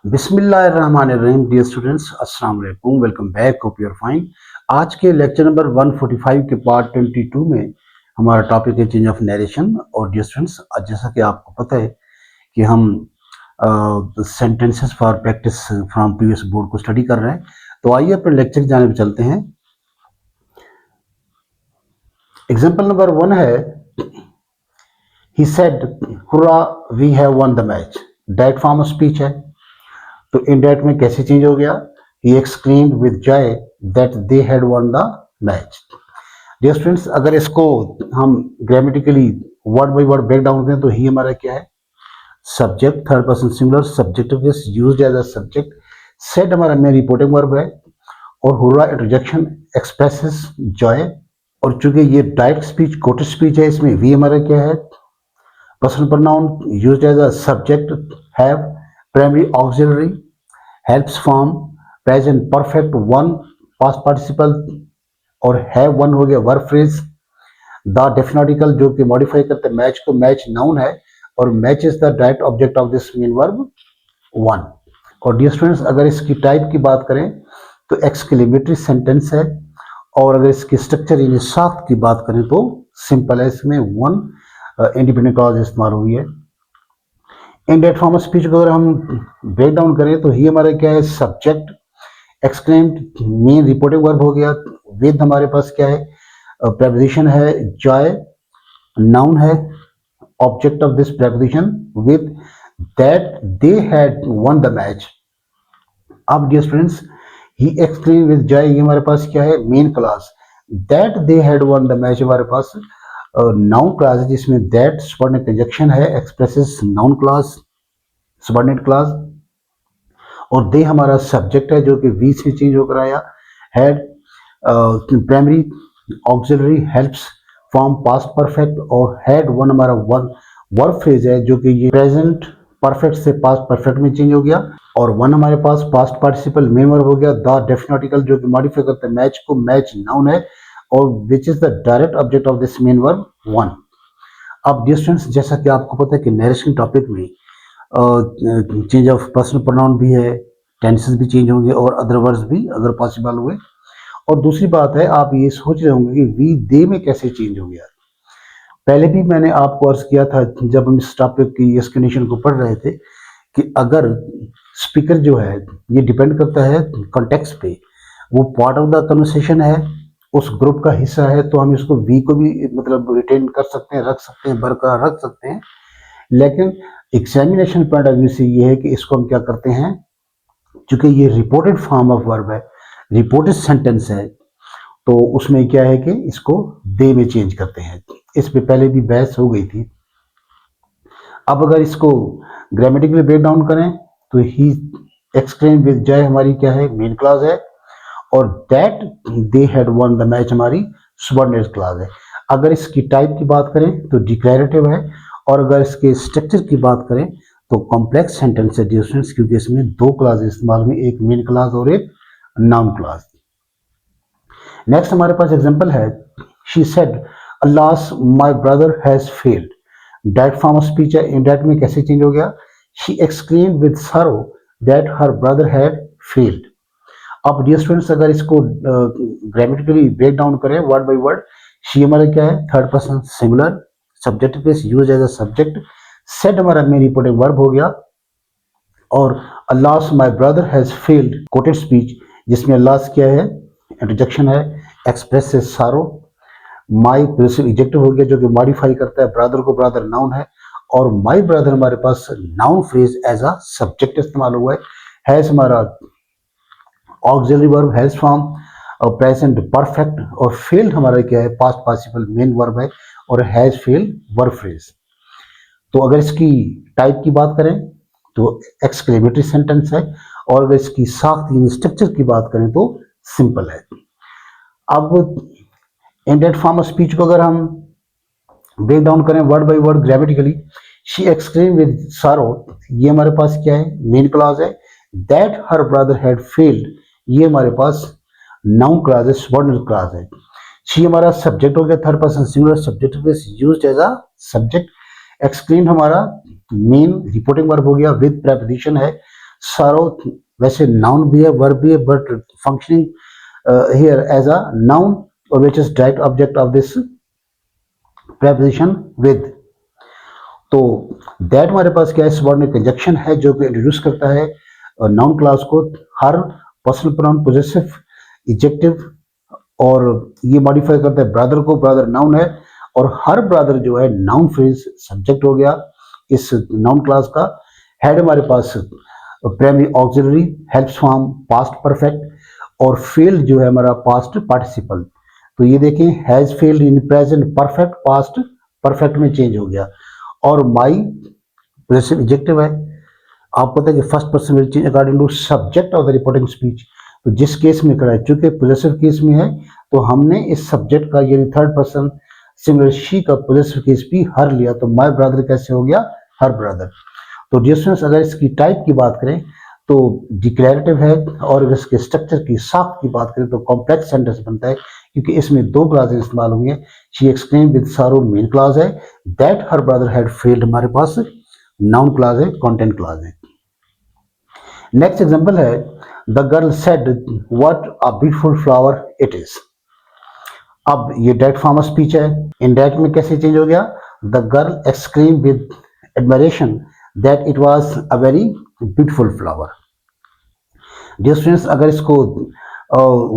बिस्मिल्लाहिर्रहमानिर्रहीम। Dear students, अस्सलाम वालेकुम, welcome back, hope you are fine. आज के लेक्चर नंबर 145 के पार्ट 22 में हमारा टॉपिक है चेंज ऑफ नरेशन। और डियर स्टूडेंट्स, जैसा कि आपको पता है कि हम sentences for practice from previous board को स्टडी कर रहे हैं। तो आइए अपने लेक्चर की जानिब चलते हैं। एग्जाम्पल नंबर 1 है, he said hurrah we have won the match. Direct form of speech है, तो इनडायरेक्ट में कैसे चेंज हो गया? He exclaimed with joy that they had won the match. Dear students, अगर इसको हम grammatically word by word break down करें तो ही हमारा क्या है? Subject, third person singular, subjective case used as a subject. Said हमारा मेन रिपोर्टिंग वर्ब है, और हुर्रा इंटरजेक्शन एक्सप्रेसेस जॉय। और चूंकि ये डायरेक्ट स्पीच कोटेड स्पीच है, इसमें वी हमारा क्या है? Personal pronoun used as a subject, have, primary auxiliary, helps form, present perfect, won past participle, और हैव वन हो गया verb phrase. The definite article जो कि मॉडिफाई करते हैं मैच को, मैच नाउन है, और match is the direct object of this main verb one. और डियर स्टूडेंट्स, अगर इसकी टाइप की बात करें तो एक्सक्लेमेटरी सेंटेंस है, और अगर इसकी स्ट्रक्चर यानी साख्त की बात करें तो सिंपल है। इसमें वन इंडिपेंडेंट क्लॉज इस्तेमाल हुई है। इनडायरेक्ट फॉर्म ऑफ स्पीच को अगर हम ब्रेक डाउन करें तो ही हमारा क्या है? Subject, exclaimed main reporting verb हो गया, विद हमारे पास क्या है? प्रेपोजिशन है जॉय, नाउन है, object of this preposition with that they had won the match. अब dear students, he exclaim with joy, ये हमारे पास क्या है? Main clause. That they had won the match हमारे पास नाउन क्लास है, जिसमें दैट सबऑर्डिनेट कंजक्शन है, expresses noun clause, subordinate clause. और दे हमारा सब्जेक्ट है जो कि वी से चेंज होकर आया। Had primary auxiliary helps form past perfect, और हैड वन हमारा वन वर्ब फ्रेज है जो कि ये प्रेजेंट परफेक्ट से पास्ट परफेक्ट में चेंज हो गया। और वन हमारे पास पास्ट पार्टिसिपल मेन वर्ब हो गया। द डेफिनेट आर्टिकल जो कि मॉडिफाई करते हैं मैच को, मैच नाउन है, और which is the direct object of this main verb one. अब डियर स्टूडेंट्स, जैसा कि आपको पता है कि नरेशन टॉपिक में चेंज ऑफ पर्सनल प्रोनाउन भी है, टेंसेस भी चेंज होंगे, और अदर वर्ड्स भी अगर पॉसिबल हुए। और दूसरी बात है, आप ये सोच रहे होंगे कि वी दे में कैसे चेंज हो गया। पहले भी मैंने आपको अर्ज किया था जब हम इस टॉपिक की एक्सप्लेनेशन को पढ़ रहे थे कि अगर स्पीकर जो है, ये डिपेंड करता है कॉन्टेक्स्ट पे, वो पार्ट ऑफ द कन्वर्सेशन है, उस ग्रुप का हिस्सा है, तो हम इसको वी को भी मतलब रिटेन कर सकते हैं, रख सकते हैं, बरकरार रख सकते हैं। लेकिन एग्जामिनेशन पॉइंट ऑफ व्यू से ये है कि इसको हम क्या करते हैं, क्योंकि ये रिपोर्टेड फॉर्म ऑफ वर्ब है, रिपोर्टेड सेंटेंस है, तो उसमें क्या है कि इसको दे में चेंज करते हैं। इस पे पहले भी बहस हो गई थी। अब अगर इसको ग्रामेटिकली ब्रेक डाउन करें तो ही एक्सक्लेम विद जॉय हमारी क्या है? मेन क्लास है, और that they had won the match हमारी सबऑर्डिनेट क्लास है। अगर इसकी टाइप की बात करें तो डिक्लेरेटिव है, और अगर इसके स्ट्रक्चर की बात करें तो कॉम्प्लेक्स सेंटेंस है डियर स्टूडेंट्स, क्योंकि इसमें दो क्लास इस्तेमाल में, एक मेन क्लास और एक नाउन क्लास। नेक्स्ट हमारे पास एग्जांपल है, she said alas my brother has failed. Direct form of speech है, इनडायरेक्ट में कैसे चेंज हो गया? She exclaimed with sorrow that her brother had failed. अब डियर स्टूडेंट्स, अगर इसको ग्रामेटिकली ब्रेक डाउन करें वर्ड बाय वर्ड, शी हमारा क्या है? Third person singular, subjective case used as a subject. Said हमारा मेन रिपोर्टिंग वर्ब हो गया, और alas my brother has failed coated speech, जिसमें अल्लास क्या है? इंटरजेक्शन है, एक्सप्रेस से सारो, माई प्लस एडजेक्टिव हो गया जो कि मॉडिफाई करता है ब्रदर को, ब्रदर नाउन है, और माई ब्रदर हमारे पास noun phrase as a subject इस्तेमाल हुआ है। हैज हमारा ऑक्सिलरी वर्ब, हैज फॉर्म, और प्रेजेंट परफेक्ट, और फेल्ड हमारा क्या है? पास्ट पार्टिसिपल मेन वर्ब है, और हैज फेल्ड वर्ब फ्रेज। तो अगर इसकी टाइप की बात करें तो एक्सक्लेमेटरी सेंटेंस है, और अगर इसकी साख्त यानी स्ट्रक्चर की बात करें तो सिंपल है। अब इनडायरेक्ट फॉर्म ऑफ स्पीच को अगर हम ब्रेक डाउन करें word by word grammatically, she exclaim with sorrow, ये हमारे पास क्या है? मेन क्लॉज है। That her brother had failed, ये हमारे पास नाउन क्लॉज है, सबऑर्डिनेट क्लॉज है। शी हमारा सब्जेक्ट हो गया, third person singular, subject used as a subject. Exclaim हमारा मेन रिपोर्टिंग वर्ब हो गया, विद प्रेपोजिशन है, सारो वैसे नाउन भी है, वर्ब भी है, but functioning here as a noun और which is direct object of this preposition with. तो दैट हमारे पास क्या है, सबऑर्डिनेट कंजक्शन है जो कि इंट्रोड्यूस करता है नाउन क्लास को। हर पर्सनल प्रोनाउन पोजेसिव एडजेक्टिव और ये मॉडिफाई करता है ब्रदर को, ब्रदर नाउन है और हर ब्रदर जो है नाउन फ्रेज सब्जेक्ट हो गया इस नाउन क्लास का। हेड हमारे पास primary auxiliary, helps form past perfect और फेल्ड जो है हमारा पास्ट पार्टिसिपल। तो ये देखें has failed in present perfect past perfect में चेंज हो गया। और माई पोजेसिव एडजेक्टिव है, आपको पता है कि first person will change according to subject of the reporting speech. तो जिस केस में करा है, चूंकि पोजेसिव केस में है तो हमने इस सब्जेक्ट का यानी थर्ड पर्सन सिंगुलर शी का पोजेसिव केस भी हर लिया। तो माय ब्रदर कैसे हो गया, हर ब्रदर। तो डिस्टेंस अगर इसकी टाइप की बात करें तो डिक्लेरेटिव है और अगर इसके स्ट्रक्चर की साख्त की बात करें तो कॉम्प्लेक्स सेंटेंस बनता है क्योंकि इसमें दो क्लासेस इस्तेमाल हुई है। She exclaimed with sorrow main class है, that her brother had failed हमारे पास नाउन क्लास है, कंटेंट क्लास है। नेक्स्ट एग्जांपल है the girl said what a beautiful flower it is. अब ये डायरेक्ट फॉर्म ऑफ स्पीच है। इनडायरेक्ट में कैसे चेंज हो गया, the girl exclaimed with admiration that it was a very beautiful flower. Dear students, अगर इसको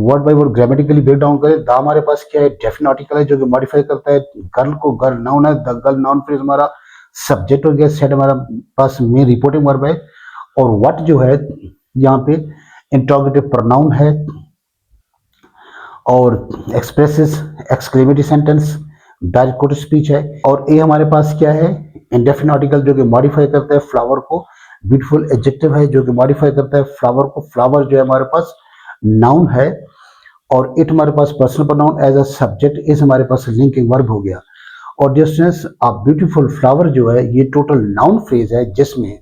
word by word grammatically break down करें, द हमारे पास क्या है, डेफिनेट आर्टिकल है जो कि मॉडिफाई करता है गर्ल को। गर्ल नाउन है, द गर्ल नाउन फ्रेज हमारा सब्जेक्ट हो गया, सेड हमारा पास मेन रिपोर्टिंग वर्ब है और व्हाट जो है यहाँ पे इंट्रोगेटिव प्रोनाउन है और expresses exclamatory sentence direct quote speech है। और ए हमारे पास क्या है, इंडेफिनिट आर्टिकल जो कि मॉडिफाई करता है फ्लावर को। ब्यूटीफुल एडजेक्टिव है जो कि मॉडिफाई करता है फ्लावर को। फ्लावर जो है हमारे पास नाउन है और इट हमारे पास personal pronoun as a subject, इस हमारे पास लिंकिंग वर्ब हो गया। और डिस्टेंस अ ब्यूटीफुल फ्लावर जो है ये टोटल नाउन फ्रेज है जिसमें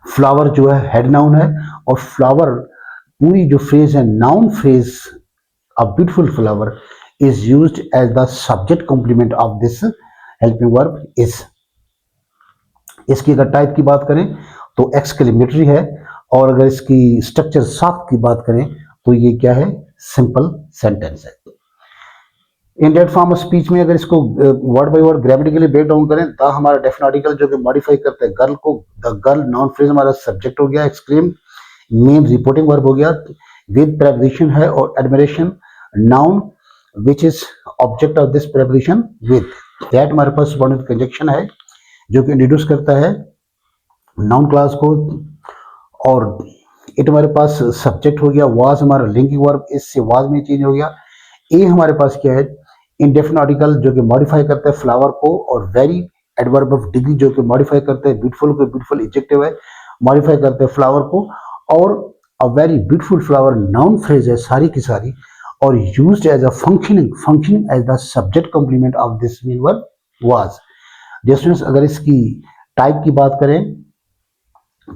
फ्लावर जो है हेड नाउन है और फ्लावर पूरी जो फ्रेज है noun phrase a beautiful flower is used as the subject complement of this helping verb is. इसकी अगर टाइप की बात करें तो एक्सक्लेमेटरी है और अगर इसकी स्ट्रक्चर साख्त की बात करें तो ये क्या है, सिंपल सेंटेंस है। इनडायरेक्ट फॉर्म ऑफ स्पीच में अगर इसको word by word grammatically break down करें, द हमारा डेफिनेट आर्टिकल जो कि मॉडिफाई करता है गर्ल को, द गर्ल नाउन फ्रेज हमारा सब्जेक्ट हो गया, एक्सक्लेम मेन रिपोर्टिंग वर्ब हो गया, विद प्रेपोजिशन है और admiration noun which is object of this preposition with. That हमारे पास सबऑर्डिनेट कंजक्शन है जो कि इंट्रोड्यूस करता है नाउन क्लास को और इट हमारे पास सब्जेक्ट हो गया, वाज हमारा लिंकिंग वर्ब, इससे वाज में चेंज हो गया। ए हमारे पास क्या है, इंडेफिनिट आर्टिकल जो कि मॉडिफाई करता है फ्लावर को और वेरी एडवर्ब ऑफ डिग्री जो कि मॉडिफाई करता है ब्यूटीफुल को, ब्यूटीफुल एडजेक्टिव है मॉडिफाई करते हैं फ्लावर को। और a very beautiful flower noun phrase है सारी की सारी और used as a functioning as the subject complement of this main verb was. Dear students, अगर इसकी टाइप की बात करें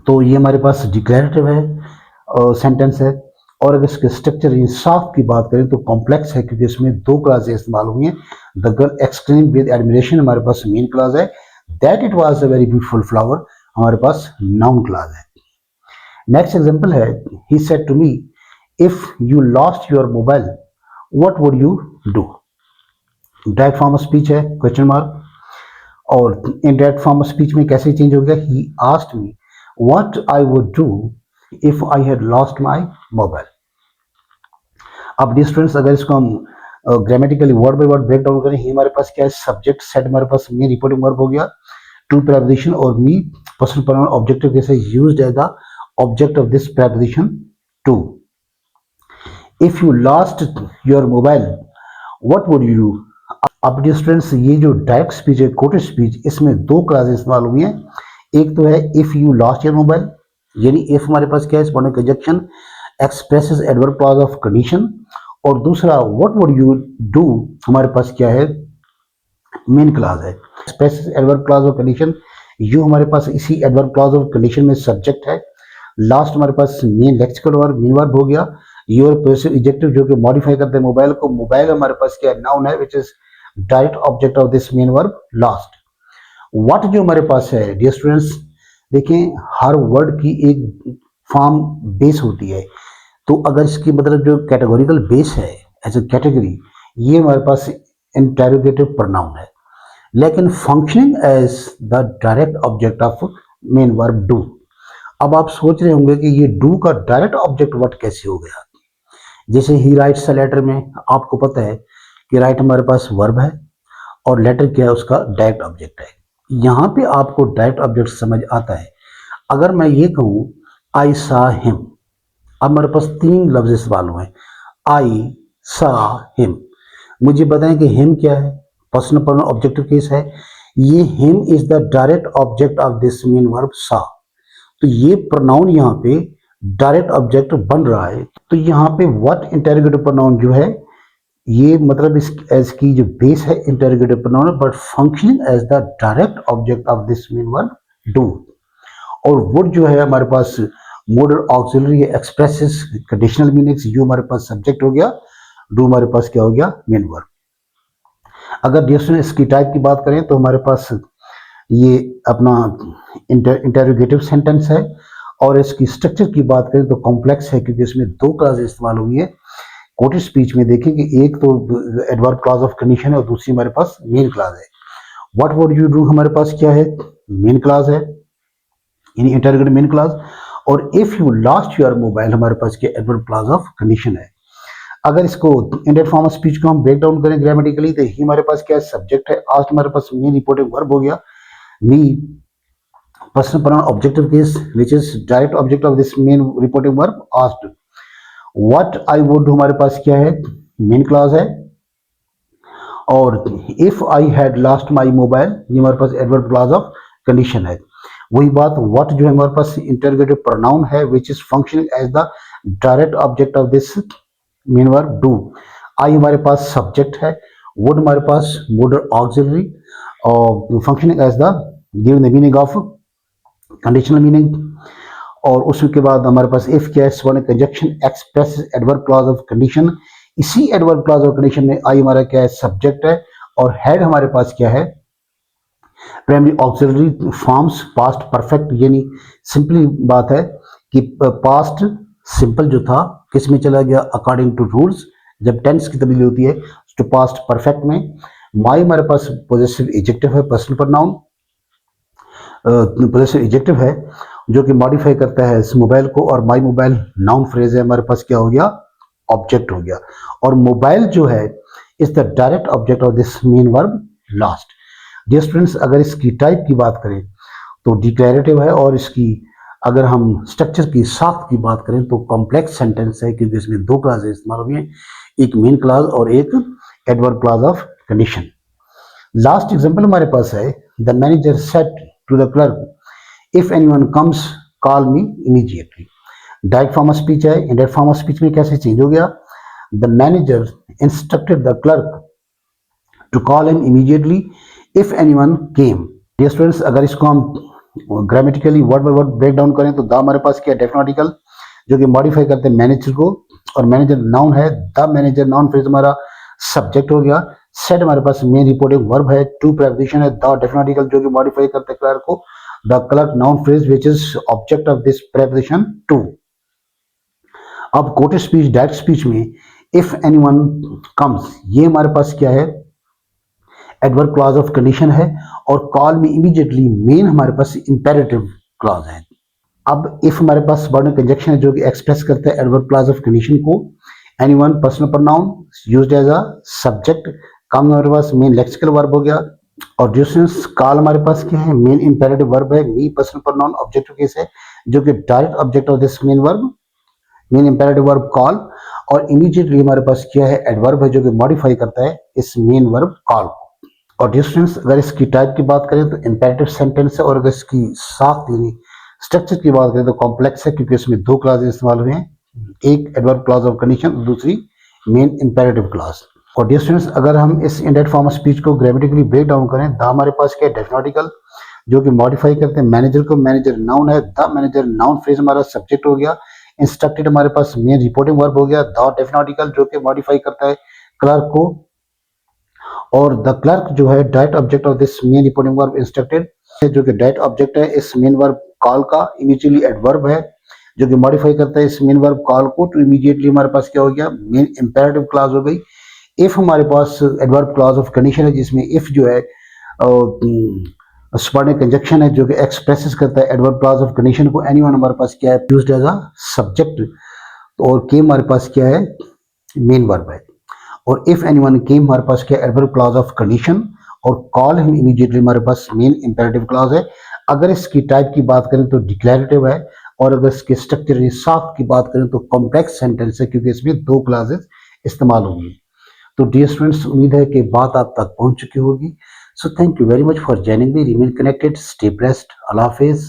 तो ये हमारे पास डिक्लेरेटिव है सेंटेंस है और अगर इसके स्ट्रक्चर इंसाफ की बात करें तो कॉम्प्लेक्स है क्योंकि इसमें दो क्लासेस इस्तेमाल हुई हैं। The girl exclaimed with admiration हमारे पास मेन क्लास है, that it was a very beautiful flower हमारे पास नाउन क्लास है। नेक्स्ट एग्जांपल है, he said to me if you lost your mobile what would you do. Direct form of speech है question mark और indirect form of speech में कैसे change हो गया, he asked me what I would do if I had lost my mobile. अब dear students, अगर इसको हम grammatically word by word break down करें, ही हमारे पास क्या है, सब्जेक्ट सेड हमारे पास मेन रिपोर्टिंग वर्ब हो गया, टू प्रेपोजिशन और मी पर्सनल प्रोनाउन ऑब्जेक्टिव कैसे used as the object of this preposition to. If you lost your mobile what would you do. अब डियर स्टूडेंट्स, ये जो डायरेक्ट स्पीच है कोटेड स्पीच, इसमें दो क्लासेस इस्तेमाल हुई हैं। एक तो है if you lost your mobile, यानी इफ हमारे पास क्या है, subordinate conjunction expresses adverb clause of condition, और दूसरा व्हाट वुड यू डू हमारे पास क्या है, मेन क्लॉज है। Expresses adverb clause of condition, you हमारे पास इसी एडवर्ब क्लॉज ऑफ कंडीशन में सब्जेक्ट है, लास्ट हमारे पास main lexical verb main verb हो गया, योर पोजेसिव एडजेक्टिव जो कि मॉडिफाई करते हैं मोबाइल को, मोबाइल हमारे पास क्या है, नाउन है which is direct object of this main verb last. What जो हमारे पास है डियर स्टूडेंट्स, देखें हर वर्ड की एक फॉर्म बेस होती है, तो अगर इसकी मतलब जो कैटेगोरिकल बेस है एज ए कैटेगरी, ये हमारे पास इंटेरोगेटिव प्रोनाउन है, लेकिन functioning as the direct object of main verb do. अब आप सोच रहे होंगे कि ये डू का डायरेक्ट ऑब्जेक्ट वर्ड कैसे हो गया। जैसे ही राइट्स अ लेटर में आपको पता है कि राइट हमारे पास वर्ब है और लेटर क्या है, उसका डायरेक्ट ऑब्जेक्ट है। यहाँ पे आपको डायरेक्ट ऑब्जेक्ट समझ आता है। अगर मैं ये कहूँ आई सा हिम, अब मेरे पास तीन लफ्ज इस्तेमाल हुए, आई सा हिम। मुझे बताएं कि हिम क्या है, पर्सनल प्रोनाउन ऑब्जेक्टिव केस है। ये him is the direct object of this main verb सा, तो ये प्रोनाउन यहाँ पे डायरेक्ट ऑब्जेक्ट बन रहा है। तो यहाँ पे व्हाट इंटेरोगेटिव प्रोनाउन जो है, ये मतलब इस एज की जो बेस है interrogative pronoun, but functioning as the direct object of this main verb do. और वुड जो है हमारे पास modal auxiliary expresses conditional meanings, you हमारे पास सब्जेक्ट हो गया, डू हमारे पास क्या हो गया, मेन वर्ब। अगर डिस्टेंस इसकी टाइप की बात करें तो हमारे पास ये अपना इंटेरोगेटिव सेंटेंस है, और इसकी स्ट्रक्चर की बात करें तो कॉम्प्लेक्स है, क्योंकि इसमें दो क्लास इस्तेमाल हुई है। कोटेड स्पीच में देखें कि एक तो एडवर्ब क्लास ऑफ कंडीशन है और दूसरी हमारे पास मेन क्लास है। व्हाट वुड यू डू हमारे पास क्या है, मेन क्लास है, यानी इंटेरोगेटिव मेन क्लास। और if you lost your mobile हमारे पास क्या एडवर्ब क्लास ऑफ कंडीशन है। अगर इसको इंडेट फॉर्म ऑफ स्पीच को हम ब्रेक डाउन करें ग्रामेटिकली, तो ही हमारे पास क्या है, सब्जेक्ट है। आस्ट हमारे पास मेन रिपोर्टिंग वर्ब हो गया, me personal pronoun objective case which is direct object of this main reporting verb asked. What I would हमारे पास क्या है, मेन क्लास है। और if I had lost my mobile, ये हमारे पास एडवर्ब क्लास ऑफ कंडीशन है। वही बात व्हाट जो है हमारे पास इंटरोगेटिव प्रोनाउन है which is functioning as the direct object of this main verb do. I हमारे पास सब्जेक्ट है, वुड हमारे पास मोडल ऑक्सिलरी, और functioning as the given the meaning of conditional meaning. और उसके बाद हमारे पास इफ क्या है, सवन conjunction express adverb clause of condition. इसी एडवर्ब क्लॉज ऑफ कंडीशन में आई हमारा क्या है, सब्जेक्ट है, और हेड हमारे पास क्या है, primary auxiliary forms past perfect. यानी सिंपली बात है कि पास्ट सिंपल जो था किस में चला गया, अकॉर्डिंग टू रूल्स, जब टेंस की तब्दीली होती है तो पास्ट परफेक्ट में। माई हमारे पास पोजेसिव एडजेक्टिव है, पर्सनल प्रोनाउन पोजेसिव एडजेक्टिव है, जो कि मॉडिफाई करता है इस मोबाइल को। और माई मोबाइल नाउन फ्रेज है, हमारे पास क्या हो गया, ऑब्जेक्ट हो गया। और मोबाइल जो है is the direct object of this main verb lost. Dear students, अगर इसकी टाइप की बात करें तो डिक्लेरेटिव है, और इसकी अगर हम स्ट्रक्चर की साख्त की बात करें तो कॉम्प्लेक्स सेंटेंस है, क्योंकि इसमें दो क्लास इस्तेमाल हुई हैं, एक मेन क्लास और एक adverb class of condition. Last example हमारे पास है, the manager said to the clerk if anyone comes call me immediately. Direct form of speech है, इनडायरेक्ट फॉर्म ऑफ स्पीच में कैसे चेंज हो गया, the manager instructed the clerk to call him immediately if anyone came. Dear students, अगर इसको हम grammatically word by word break down करें तो द हमारे पास क्या है, डेफिनेट आर्टिकल, जो कि मॉडिफाई करते हैं मैनेजर को, और मैनेजर नाउन है, द मैनेजर नाउन फ्रेज हमारा सब्जेक्ट हो गया। सेड हमारे पास मेन रिपोर्टिंग वर्ब है, टू प्रेपोजिशन है, द डेफिनेट आर्टिकल जो कि मॉडिफाई करते हैं क्लर्क को, the clerk noun phrase which is object of this preposition to. अब कोटेड स्पीच डायरेक्ट स्पीच में इफ एनीवन कम्स, ये हमारे पास क्या है, एडवर्ब क्लॉज ऑफ कंडीशन है, और कॉल मी इमीडिएटली मेन हमारे पास इंपेरेटिव क्लॉज है। अब इफ हमारे पास वर्ड कंजक्शन है जो कि एक्सप्रेस करता है एडवर्ब क्लॉज ऑफ कंडीशन को। Anyone personal pronoun used as a subject, कम हमारे पास मेन लेक्सिकल वर्ब हो गया। और डिस्टेंस कॉल हमारे पास क्या है, मेन इंपेरेटिव वर्ब है, मी पर्सनल प्रोनाउन ऑब्जेक्टिव केस है, जो कि direct object of this main verb, main imperative verb call. और इमीडिएटली हमारे पास क्या है, एडवर्ब है, जो कि मॉडिफाई करता है इस मेन वर्ब कॉल को। और डिस्टेंस अगर इसकी टाइप की बात करें तो इंपेरेटिव सेंटेंस है, और अगर इसकी साख्त यानी स्ट्रक्चर की बात करें तो कॉम्प्लेक्स है, क्योंकि इसमें दो क्लास इस्तेमाल हुए हैं, एक एडवर्ब क्लॉज ऑफ कंडीशन, दूसरी मेन इंपेरेटिव क्लॉज। और डियर स्टूडेंट्स, अगर हम इस इंडायरेक्ट फॉर्म ऑफ स्पीच को ग्रामेटिकली ब्रेक डाउन करें, द हमारे पास क्या है, डेफिनेट आर्टिकल, जो कि मॉडिफाई करते हैं मैनेजर को, मैनेजर नाउन है, द मैनेजर नाउन फ्रेज हमारा सब्जेक्ट हो गया। इंस्ट्रक्टेड हमारे पास मेन रिपोर्टिंग वर्ब हो गया, द डेफिनेट आर्टिकल जो कि मॉडिफाई करता है क्लर्क को। और द क्लर्क जो है direct object of this main reporting verb instructed, जो कि डायरेक्ट ऑब्जेक्ट है इस मेन वर्ब कॉल का इमीडिएटली एडवर्ब है जो कि मॉडिफाई करता है इस मेन वर्ब कॉल को। तो इमीडिएटली हमारे पास क्या हो गया, मेन इंपेरेटिव क्लॉज हो गई। इफ हमारे पास एडवर्ब क्लॉज ऑफ कंडीशन है जिसमें इफ जो है सबॉर्डिनेट कंजक्शन है जो कि एक्सप्रेस करता है एडवर्ब क्लॉज ऑफ कंडीशन को। एनीवन हमारे पास क्या है, यूज्ड एज अ सब्जेक्ट, और के हमारे पास क्या है, मेन वर्ब है। और इफ एनीवन केम हमारे पास क्या, एडवर्ब क्लॉज ऑफ कंडीशन, और कॉल हम इमीडिएटली हमारे पास मेन इंपेरेटिव क्लॉज है। अगर इसकी टाइप की बात करें तो डिक्लेरेटिव है, और अगर इसके स्ट्रक्चर साफ्ट की बात करें तो कॉम्प्लेक्स सेंटेंस है क्योंकि इसमें दो क्लॉजेस इस्तेमाल होंगी। तो डियर स्टूडेंट्स, उम्मीद है कि बात आप तक पहुंच चुकी होगी। So thank you very much for joining me, remain connected, stay blessed, Allah Hafiz.